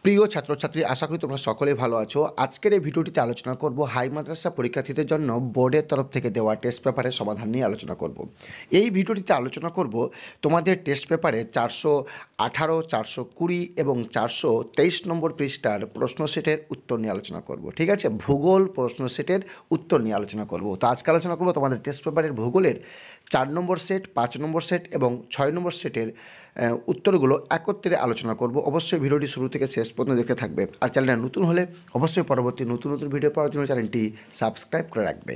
প্রিয় ছাত্রছাত্রী, আশা করি তোমরা সকলেই ভালো আছো। আজকের এই ভিডিওটিতে আলোচনা করব হাই মাদ্রাসা পরীক্ষার্থীদের জন্য বোর্ডের তরফ থেকে দেওয়া টেস্ট পেপারের সমাধান নিয়ে আলোচনা করব। এই ভিডিওটিতে আলোচনা করব তোমাদের টেস্ট পেপারে 418, 420 এবং 423 নম্বর পৃষ্ঠার প্রশ্ন সেটের উত্তর নিয়ে আলোচনা করব। ঠিক আছে, ভূগোল প্রশ্ন সেটের উত্তর নিয়ে আলোচনা করব। তো আজকে আলোচনা করব তোমাদের টেস্ট পেপারের ভূগোলের 4 নম্বর সেট, 5 নম্বর সেট এবং 6 নম্বর সেটের উত্তরগুলো একত্রে আলোচনা করব। অবশ্যই ভিডিওটি শুরু থেকে শেষ পর্যন্ত দেখতে থাকবে। আর চ্যানেলটা নতুন হলে অবশ্যই পরবর্তী নতুন নতুন ভিডিও পাওয়ার জন্য চ্যানেলটি সাবস্ক্রাইব করে রাখবে।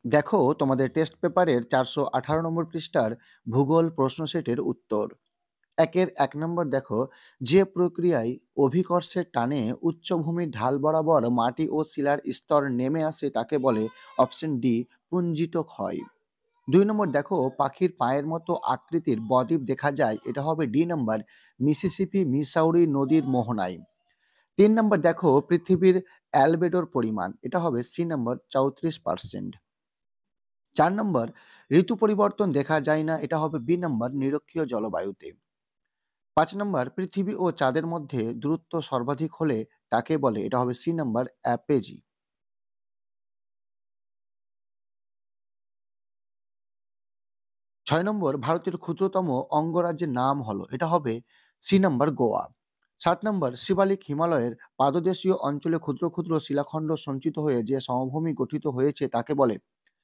দেখো তোমাদের টেস্ট পেপারের 418 নম্বর পৃষ্ঠার ভূগোল প্রশ্ন সেটের উত্তর। 1 নম্বর দেখো, যে প্রক্রিয়ায় অভিকর্ষের টানে উচ্চভূমির ঢাল বরাবর মাটি ও শিলার স্তর নেমে আসে তাকে বলে অপশন ডি পুঞ্জিত ক্ষয়। 2 নম্বর দেখো, পাখির পায়ের মতো আকৃতির বদ্বীপ দেখা যায়, এটা হবে ডি নম্বর মিসিসিপি মিসাউরি নদীর মোহনায়। 3 নম্বর দেখো, পৃথিবীর অ্যালবেডোর পরিমাণ, এটা হবে সি নম্বর 34%। 4 নম্বর, ঋতু পরিবর্তন দেখা যায় না, এটা হবে বি নম্বর নিরক্ষীয় জলবায়ুতে। 5 নম্বর, পৃথিবী ও চাঁদের মধ্যে দূরত্ব সর্বাধিক হলে তাকে বলে, এটা হবে সি নম্বর অ্যাপেজি। 6 নম্বর, ভারতের ক্ষুদ্রতম অঙ্গরাজ্যের নাম হলো, এটা হবে সি নম্বর গোয়া। 7 নম্বর, শিবালিক হিমালয়ের পাদদেশীয় অঞ্চলে ক্ষুদ্র ক্ষুদ্র শিলাখণ্ড সঞ্চিত হয়ে যে সমভূমি গঠিত হয়েছে তাকে বলে,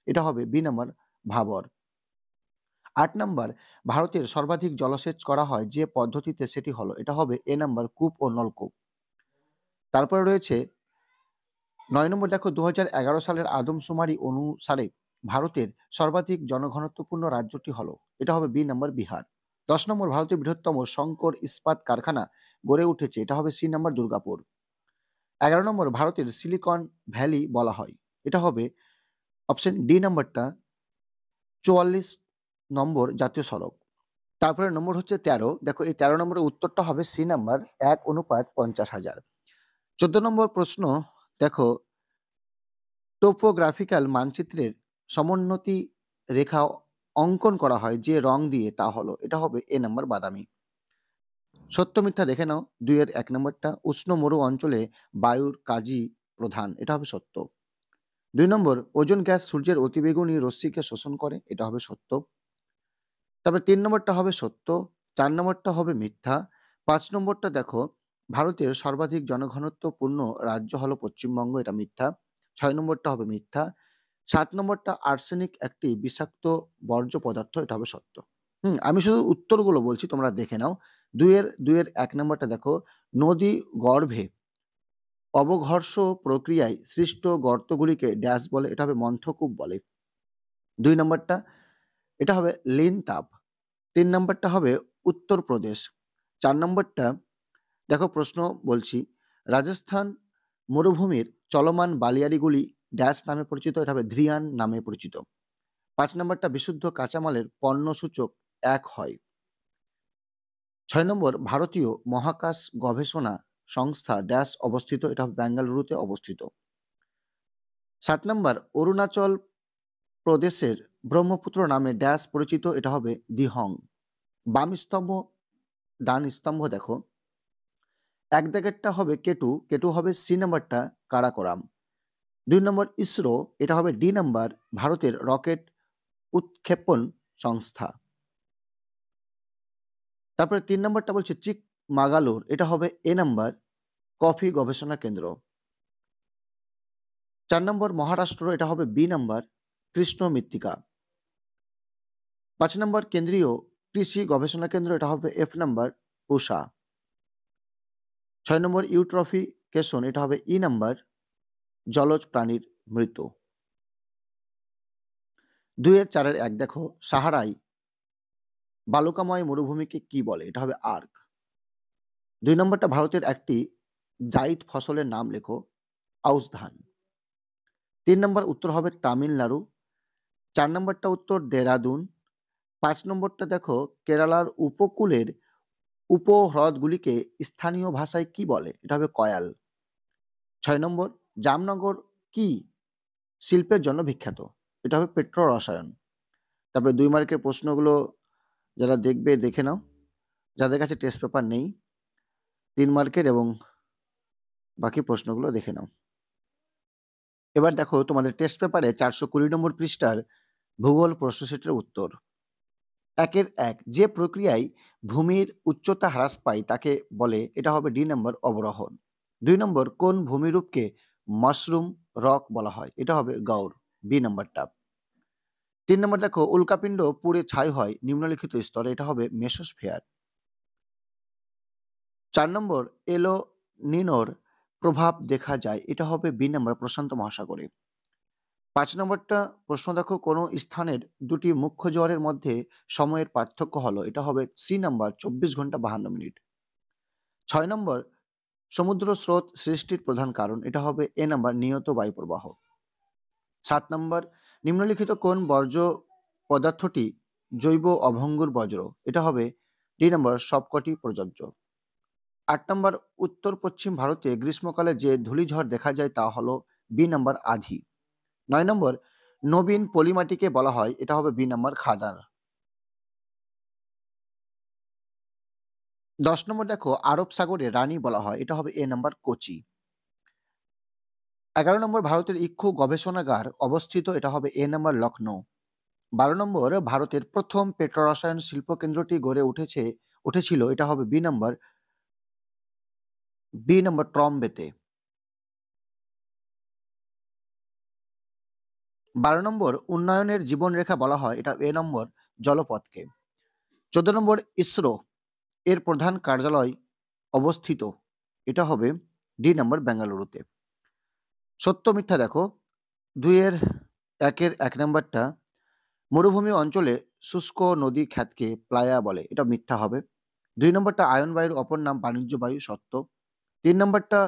এটা হবে বি নম্বর ভাবর। 8 নম্বর, ভারতের সর্বাধিক জলসেচ করা হয় যে পদ্ধতিতে, সেটি হলো, এটা হবে এ নম্বর কূপ ও নলকূপ। তারপরে রয়েছে 9 নম্বর দেখো, 2011 সালের আদমশুমারি অনুসারে ভারতের সর্বাধিক জনঘনত্বপূর্ণ রাজ্যটি হলো, এটা হবে বি নম্বর বিহার। 10 নম্বর, ভারতের বৃহত্তম শঙ্কর ইস্পাত কারখানা গড়ে উঠেছে, এটা হবে সি নম্বর দুর্গাপুর। 11 নম্বর, ভারতের সিলিকন ভ্যালি বলা হয়, এটা হবে অপশন ডি নম্বরটা 44 নম্বর জাতীয় সড়ক। তারপরে নম্বর হচ্ছে 13, দেখো এই 13 নম্বরের উত্তরটা হবে সি নাম্বার 1:50,000। 14 নম্বর প্রশ্ন দেখো, টোপোগ্রাফিক্যাল মানচিত্রের সমোন্নতি রেখা অঙ্কন করা হয় যে রং দিয়ে, তা হলো, এটা হবে এ নাম্বার বাদামি। সত্য মিথ্যা দেখে নাও। 2-1 নম্বরটা, উষ্ণ মরু অঞ্চলে বায়ুর কাজই প্রধান, এটা হবে সত্য। 2 নম্বর, ওজোন গ্যাস সূর্যের অতিবেগুনি রশ্মিকে শোষণ করে, এটা হবে সত্য। তারপরে 3 নম্বরটা হবে সত্য, 4 নম্বরটা হবে মিথ্যা। 5 নম্বরটা দেখো, ভারতের সর্বাধিক জনঘনত্বপূর্ণ রাজ্য হলো পশ্চিমবঙ্গ, এটা মিথ্যা। 6 নম্বরটা হবে মিথ্যা। 7 নম্বরটা আর্সেনিক একটি বিষাক্ত বর্জ্য পদার্থ, এটা হবে সত্য। আমি শুধু উত্তরগুলো বলছি, তোমরা দেখে নাও। 2-এর 1 নম্বরটা দেখো, নদী গর্ভে অবঘর্ষ প্রক্রিয়ায় সৃষ্ট গর্তগুলিকে ড্যাশ বলে, এটা হবে মন্থকূপ বলে। 2 নম্বরটা, এটা হবে লিন তাপ। 3 নম্বরটা হবে উত্তরপ্রদেশ। 4 নম্বরটা দেখো, প্রশ্ন বলছি, রাজস্থান মরুভূমির চলমান বালিয়াড়িগুলি ড্যাশ নামে পরিচিত, এটা হবে ধ্রিয়ান নামে পরিচিত। 5 নম্বরটা, বিশুদ্ধ কাঁচামালের পণ্যসূচক 1 হয়। 6 নম্বর, ভারতীয় মহাকাশ গবেষণা সংস্থা ড্যাশ অবস্থিত, এটা হবে বেঙ্গালুরুতে অবস্থিত। 7 নম্বর, অরুণাচল প্রদেশের ব্রহ্মপুত্র নামে ড্যাশ পরিচিত, এটা হবে দিহং। বাম স্তম্ভ, ডান স্তম্ভ দেখো, 1 দাগেরটা হবে কেটু, কেটু হবে সি নাম্বারটা কারাকোরাম। 2 নম্বর ইসরো, এটা হবে ডি নাম্বার ভারতের রকেট উৎক্ষেপণ সংস্থা। তারপরে 3 নম্বরটা বলছে চিক মাগালোর, এটা হবে এ নাম্বার কফি গবেষণা কেন্দ্র। 4 নম্বর মহারাষ্ট্র, এটা হবে বি নাম্বার কৃষ্ণ মৃত্তিকা। 5 নম্বর কেন্দ্রীয় কৃষি গবেষণা কেন্দ্র, এটা হবে এফ নাম্বার পুষা। 6 নম্বর ইউট্রফিকেশন, এটা হবে ই নাম্বার জলজ প্রাণীর মৃত। 2-4-1 দেখো, সাহারাই বালুকাময় মরুভূমিকে কি বলে, এটা হবে আর্ক। 2 নম্বরটা, ভারতের একটি জাইদ ফসলের নাম লেখো, আউশ ধান। 3 নম্বর উত্তর হবে তামিলনাড়ু। 4 নম্বরটা উত্তর দেরাদুন। 5 নম্বরটা দেখো, কেরালার উপকূলের উপহ্রদগুলিকে স্থানীয় ভাষায় কি বলে, এটা হবে কয়াল। 6 নম্বর, জামনগর কি শিল্পের জন্য বিখ্যাত, এটা হবে পেট্রো রসায়ন। তারপরে 2 মার্কের প্রশ্নগুলো যারা দেখবে দেখে নাও, যাদের কাছে টেস্ট পেপার নেই। 3 মার্কের এবং বাকি প্রশ্নগুলো দেখে নাও। এবার দেখো তোমাদের টেস্ট পেপারে 420 নম্বর পৃষ্ঠার ভূগোল প্রশ্ন সেটের উত্তর। 1-এর 1 যে প্রক্রিয়ায় ভূমির উচ্চতা হ্রাস পায় তাকে বলে, এটা হবে ডি নম্বর অবরোহণ। 2 নম্বর কোন ভূমিরূপকে মাশরুম রক বলা হয়? এটা হবে গৌর, বি নম্বরটা। 3 নম্বর দেখো উল্কাপিণ্ড পুড়ে ছাই হয় নিম্নলিখিত স্তরে, এটা হবে মেসোস্ফিয়ার। 4 নম্বর এলো নিনোর প্রভাব দেখা যায়, এটা হবে বি নম্বর প্রশান্ত মহাসাগরে। 5 নম্বরটা প্রশ্ন দেখো কোনো স্থানের দুটি মুখ্য জোয়ারের মধ্যে সময়ের পার্থক্য হলো, এটা হবে সি নাম্বার 24 ঘন্টা 52 মিনিট। 6 নম্বর সমুদ্র স্রোত সৃষ্টির প্রধান কারণ, এটা হবে এ নাম্বার নিয়ত বায়ুপ্রবাহ। 7 নম্বর নিম্নলিখিত কোন বর্জ্য পদার্থটি জৈব অভঙ্গুর বজ্র, এটা হবে ডি নম্বর সবকটি প্রযোজ্য। 8 নম্বর উত্তর পশ্চিম ভারতে গ্রীষ্মকালে যে ধূলিঝড় দেখা যায় তা হলো বি নম্বর আধি। 9 নম্বর নবীন পলিমাটিকে বলা হয়, এটা হবে বি নম্বর খাদার। 10 নম্বর দেখো আরব সাগরে রানী বলা হয়, এটা হবে এ নম্বর কোচি। 11 নম্বর ভারতের ইক্ষু গবেষণাগার অবস্থিত, এটা হবে এ নম্বর লখনৌ। 12 নম্বর ভারতের প্রথম পেট্রোরসায়ন শিল্প কেন্দ্রটি গড়ে উঠেছিল, এটা হবে বি নম্বর ট্রম্বেতে। 12 নম্বর উন্নয়নের জীবনরেখা বলা হয়, এটা এ নম্বর জলপথকে। 14 নম্বর ইসরো এর প্রধান কার্যালয় অবস্থিত, এটা হবে ডি নম্বর বেঙ্গালুরুতে। সত্য মিথ্যা দেখো 2-এর 1 নম্বরটা মরুভূমি অঞ্চলে শুষ্ক নদী খ্যাতকে প্লায়া বলে, এটা মিথ্যা হবে। 2 নম্বরটা আয়ন বায়ুর অপর নাম বাণিজ্য বায়ু, সত্য। 3 নম্বরটা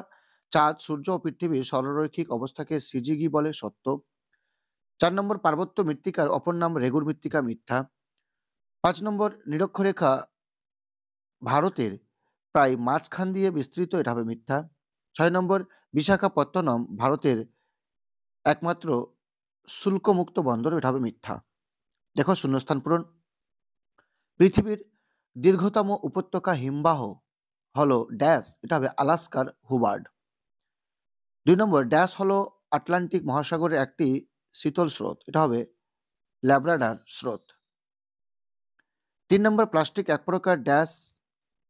চাঁদ সূর্য ও পৃথিবীর সরলরৈখিক অবস্থাকে সিজিগি বলে, সত্য। 4 নম্বর পার্বত্য মৃত্তিকার অপর নাম রেগুর মৃত্তিকা, মিথ্যা। 5 নম্বর নিরক্ষরেখা ভারতের প্রায় মাঝখান দিয়ে বিস্তৃত, এটা হবে মিথ্যা। 6 নম্বর বিশাখাপত্তনম ভারতের একমাত্র শুল্কমুক্ত বন্দর, এটা হবে মিথ্যা। দেখো শূন্যস্থান পূরণ। পৃথিবীর দীর্ঘতম উপত্যকা হিমবাহ হলো ড্যাশ, এটা হবে আলাস্কার হুবার্ড। 2 নম্বর ড্যাশ হলো আটলান্টিক মহাসাগরের একটি শীতল স্রোত, এটা হবে ল্যাব্রাডার স্রোত। 3 নম্বর প্লাস্টিক এক প্রকার ড্যাশ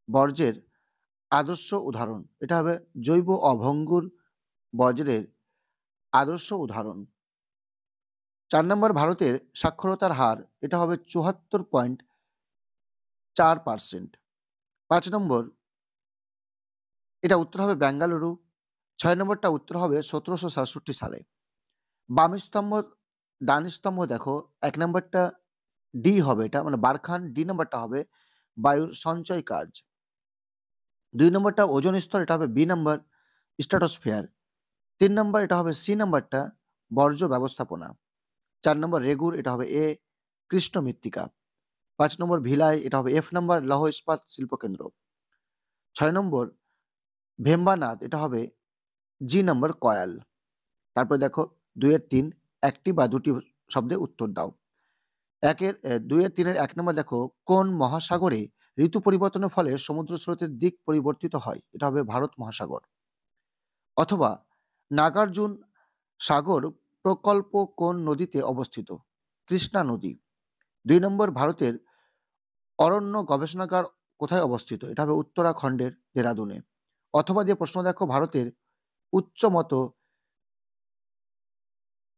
বর্জ্যের আদর্শ উদাহরণ, এটা হবে জৈব অভঙ্গুর বজ্রের আদর্শ উদাহরণ। 4 নম্বর ভারতের সাক্ষরতার হার, এটা হবে 74.4%। 5 নম্বর এটা উত্তর হবে বেঙ্গালুরু। 6 নম্বরটা উত্তর হবে 1767 সালে। বাম স্তম্ভ ডান স্তম্ভ দেখো 1 নম্বরটা ডি হবে, এটা মানে বারখান। ডি নম্বরটা হবে বায়ুর সঞ্চয় কাজ। 2 নম্বরটা ওজোন স্তর, এটা হবে বি নম্বর স্ট্র্যাটোস্ফিয়ার। 3 নম্বর এটা হবে সি নম্বরটা বর্জ্য ব্যবস্থাপনা। 4 নম্বর রেগুর, এটা হবে এ কৃষ্ণ মৃত্তিকা। 5 নম্বর ভিলাই, এটা হবে এফ নম্বর লৌহ ইস্পাত শিল্পকেন্দ্র। 6 নম্বর ভেম্বানাদ, এটা হবে জি নম্বর কয়াল। তারপর দেখো 2-3 একটি বা দুটি শব্দে উত্তর দাও। 2-3-এর 1 নম্বর দেখো কোন মহাসাগরে ঋতু পরিবর্তনের ফলে সমুদ্র স্রোতের দিক পরিবর্তিত হয়, এটা হবে ভারত মহাসাগর। অথবা নাগার্জুন সাগর প্রকল্প কোন নদীতে অবস্থিত, কৃষ্ণা নদী। 2 নম্বর ভারতের অরণ্য গবেষণাগার কোথায় অবস্থিত, এটা হবে উত্তরাখণ্ডের দেরাদুনে। অথবা দিয়ে প্রশ্ন দেখো ভারতের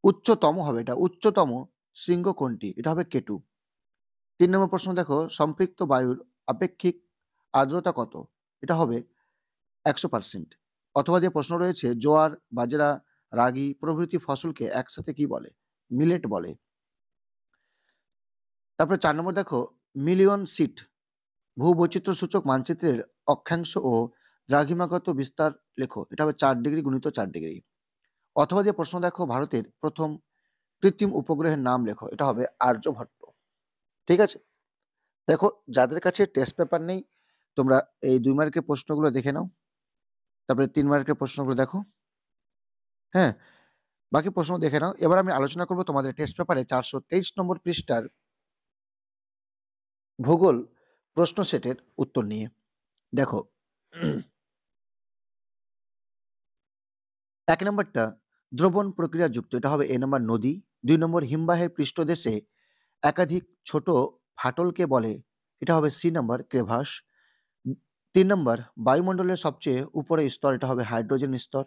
উচ্চতম হবে, এটা উচ্চতম শৃঙ্গ কোনটি, এটা হবে কেটু। 3 নম্বর প্রশ্ন দেখো সম্পৃক্ত বায়ুর আপেক্ষিক আর্দ্রতা কত, এটা হবে 100%। অথবা দিয়ে প্রশ্ন রয়েছে জোয়ার বাজরা রাগি প্রভৃতি ফসলকে একসাথে কি বলে, মিলেট বলে। তারপরে 4 নম্বর দেখো মিলিয়ন সিট ভূবৈচিত্র্য সূচক মানচিত্রের অক্ষাংশ ও দ্রাঘিমাগত বিস্তার লেখো, এটা হবে 4 ডিগ্রি গুণিত 4 ডিগ্রি। অথবা দিয়ে প্রশ্ন দেখো ভারতের প্রথম কৃত্রিম উপগ্রহের নাম লেখো, এটা হবে আর্যভট্ট। ঠিক আছে, দেখো যাদের কাছে টেস্ট পেপার নেই তোমরা এই 2 মার্কের প্রশ্নগুলো দেখে নাও, তারপরে 3 মার্কের প্রশ্নগুলো দেখো। হ্যাঁ, বাকি প্রশ্ন দেখে নাও। এবার আমি আলোচনা করব তোমাদের টেস্ট পেপারে 423 নম্বর পৃষ্ঠার ভূগোল প্রশ্ন সেটের উত্তর নিয়ে। দেখো 1 নম্বরটা দ্রবণ প্রক্রিয়াযুক্ত, এটা হবে এ নম্বর নদী। 2 নম্বর হিমবাহের পৃষ্ঠদেশে একাধিক ছোট ফাটলকে বলে, এটা হবে সি নম্বর ক্রেভাস। 3 নম্বর বায়ুমণ্ডলের সবচেয়ে উপরের স্তর, এটা হবে হাইড্রোজেন স্তর।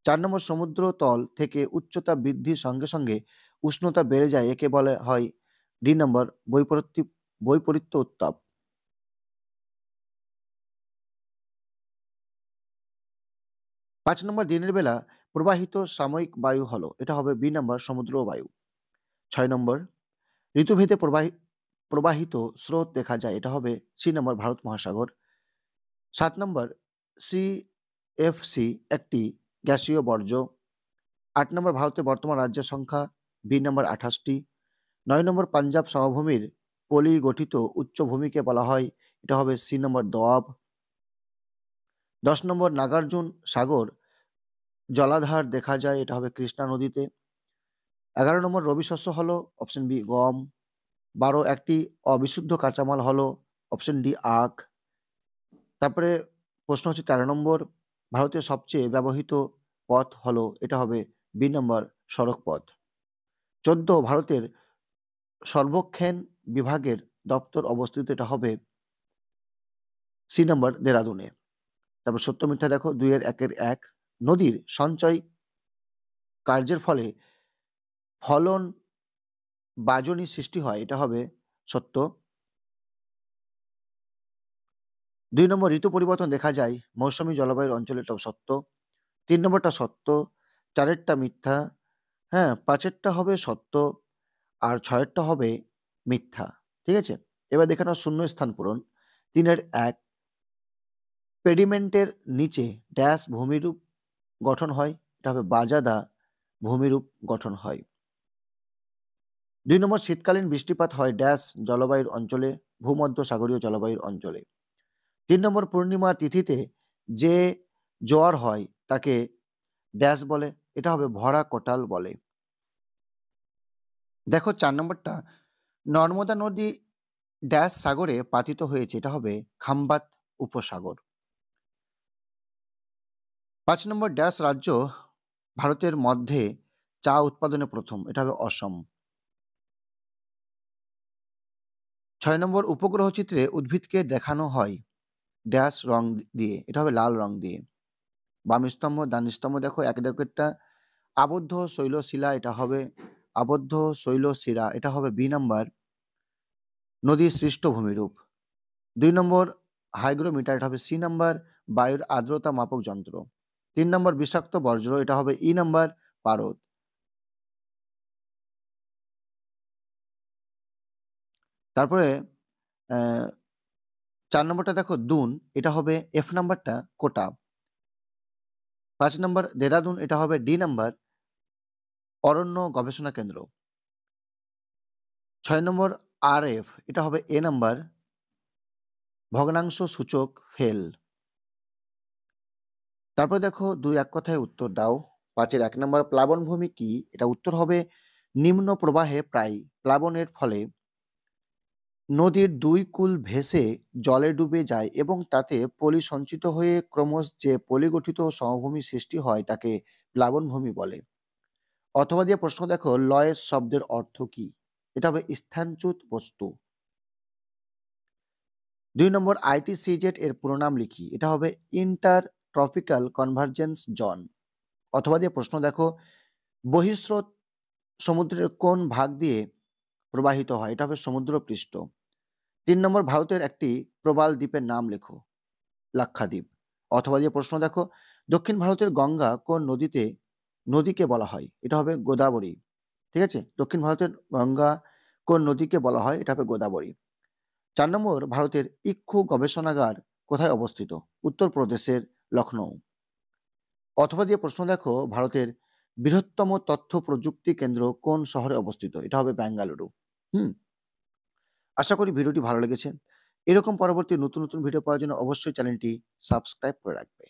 4 নম্বর সমুদ্র তল থেকে উচ্চতা বৃদ্ধির সঙ্গে সঙ্গে উষ্ণতা বেড়ে যায়, একে বলে হয় ডি নম্বর বৈপরীত্য উত্তাপ। 5 নম্বর দিনের বেলা প্রবাহিত সাময়িক বায়ু হলো, এটা হবে বি নম্বর সমুদ্র বায়ু। 6 নম্বর ঋতুভেদে প্রবাহিত স্রোত দেখা যায়, এটা হবে সি নম্বর ভারত মহাসাগর। 7 নম্বর সিএফসি একটি গ্যাসীয় বর্জ্য। 8 নম্বর ভারতের বর্তমান রাজ্যের সংখ্যা, বি নম্বর 28টি। 9 নম্বর পাঞ্জাব সমভূমির পলি গঠিত উচ্চভূমিকে বলা হয়, এটা হবে সি নম্বর দোয়াব। 10 নম্বর নাগার্জুন সাগর জলাধার দেখা যায়, এটা হবে কৃষ্ণা নদীতে। 11 নম্বর রবি শস্য হলো অপশন বি গম। 12 একটি অবিশুদ্ধ কাঁচামাল হলো অপশন ডি আখ। তারপরে প্রশ্ন হচ্ছে 13 নম্বর ভারতের সবচেয়ে ব্যবহৃত পথ হলো, এটা হবে বি নম্বর সড়ক পথ। 14 ভারতের সর্বক্ষণ বিভাগের দপ্তর অবস্থিত, এটা হবে সি নম্বর দেরাদুনে। তারপর সত্য মিথ্যা দেখো 2 এর 1 এর 1। নদীর সঞ্চয় কার্যের ফলে ফলন বাজনি সৃষ্টি হয়, এটা হবে সত্য। 2 নম্বর ঋতু পরিবর্তন দেখা যায় মৌসুমী জলবায়ুর অঞ্চলে, এটাও সত্য। 3 নম্বরটা সত্য, 4 মিথ্যা। হ্যাঁ, 5 হবে সত্য, আর 6 হবে মিথ্যা। ঠিক আছে, এবার দেখে নাও শূন্য স্থান পূরণ। 3 এর 1 পেডিমেন্টের নিচে ড্যাশ ভূমিরূপ গঠন হয়, এটা হবে বাজাদা ভূমিরূপ গঠন হয়। 2 নম্বর শীতকালীন বৃষ্টিপাত হয় ড্যাশ জলবায়ুর অঞ্চলে, ভূমধ্য সাগরীয় জলবায়ুর অঞ্চলে। 3 নম্বর পূর্ণিমা তিথিতে যে জোয়ার হয় তাকে ড্যাশ বলে, এটা হবে ভরা কোটাল বলে। দেখো 4 নম্বরটা নর্মদা নদী ড্যাশ সাগরে পাতিত হয়েছে, এটা হবে খাম্বাত উপসাগর। 5 নম্বর ড্যাশ রাজ্য ভারতের মধ্যে চা উৎপাদনে প্রথম, এটা হবে অসম। 6 নম্বর উপগ্রহ চিত্রে উদ্ভিদকে দেখানো হয় ড্যাশ রং দিয়ে, এটা হবে লাল রং দিয়ে। বাম স্তম্ভ ডান স্তম্ভ দেখো, এক একটা আবদ্ধ শৈলশিলা, এটা হবে আবদ্ধ শৈলশিলা, এটা হবে বি নম্বর নদীর সৃষ্ট ভূমিরূপ। 2 নম্বর হাইগ্রোমিটার, এটা হবে সি নম্বর বায়ুর আর্দ্রতা মাপক যন্ত্র। 3 নম্বর বিষাক্ত বর্জ্য, এটা হবে ই নম্বর পারদ। তারপরে 4 নম্বরটা দেখো দুন, এটা হবে এফ নাম্বারটা কোটা। 5 নম্বর দেরাদুন, এটা হবে ডি নাম্বার অরণ্য গবেষণা কেন্দ্র। 6 নম্বর আর এফ, এটা হবে এ নাম্বার ভগ্নাংশ সূচক ফেল। তারপরে দেখো 2 এক কথায় উত্তর দাও। 5 এর 1 নম্বর প্লাবনভূমি কি, এটা উত্তর হবে নিম্ন প্রবাহে প্রায় প্লাবনের ফলে নদীর 2 কূল ভেসে জলে ডুবে যায় এবং তাতে পলি সঞ্চিত হয়ে ক্রমশ যে পলিগঠিত সমভূমি সৃষ্টি হয় তাকে প্লাবনভূমি বলে। অথবা দিয়ে প্রশ্ন দেখো লয়েস শব্দের অর্থ কি, এটা হবে স্থানচ্যুত বস্তু। 2 নম্বর আইটিসিজেড এর পুরো নাম লিখি, এটা হবে ইন্টার ট্রপিক্যাল কনভার্জেন্স জোন। অথবা দিয়ে প্রশ্ন দেখো বহিঃস্রোত সমুদ্রের কোন ভাগ দিয়ে প্রবাহিত হয়, এটা হবে সমুদ্রপৃষ্ঠ। 3 নম্বর ভারতের একটি প্রবাল দ্বীপের নাম লেখো, লাক্ষাদ্বীপ। অথবা দিয়ে প্রশ্ন দেখো দক্ষিণ ভারতের গঙ্গা কোন নদীকে বলা হয়, এটা হবে গোদাবরী। ঠিক আছে, দক্ষিণ ভারতের গঙ্গা কোন নদীকে বলা হয়, এটা হবে গোদাবরী। 4 নম্বর ভারতের ইক্ষু গবেষণাগার কোথায় অবস্থিত, উত্তরপ্রদেশের লখনৌ। অথবা দিয়ে প্রশ্ন দেখো ভারতের বৃহত্তম তথ্য প্রযুক্তি কেন্দ্র কোন শহরে অবস্থিত, এটা হবে বেঙ্গালুরু। আশা করি ভিডিওটি ভালো লেগেছে। এরকম পরবর্তী নতুন নতুন ভিডিও পাওয়ার জন্য অবশ্যই চ্যানেলটি সাবস্ক্রাইব করে রাখবে।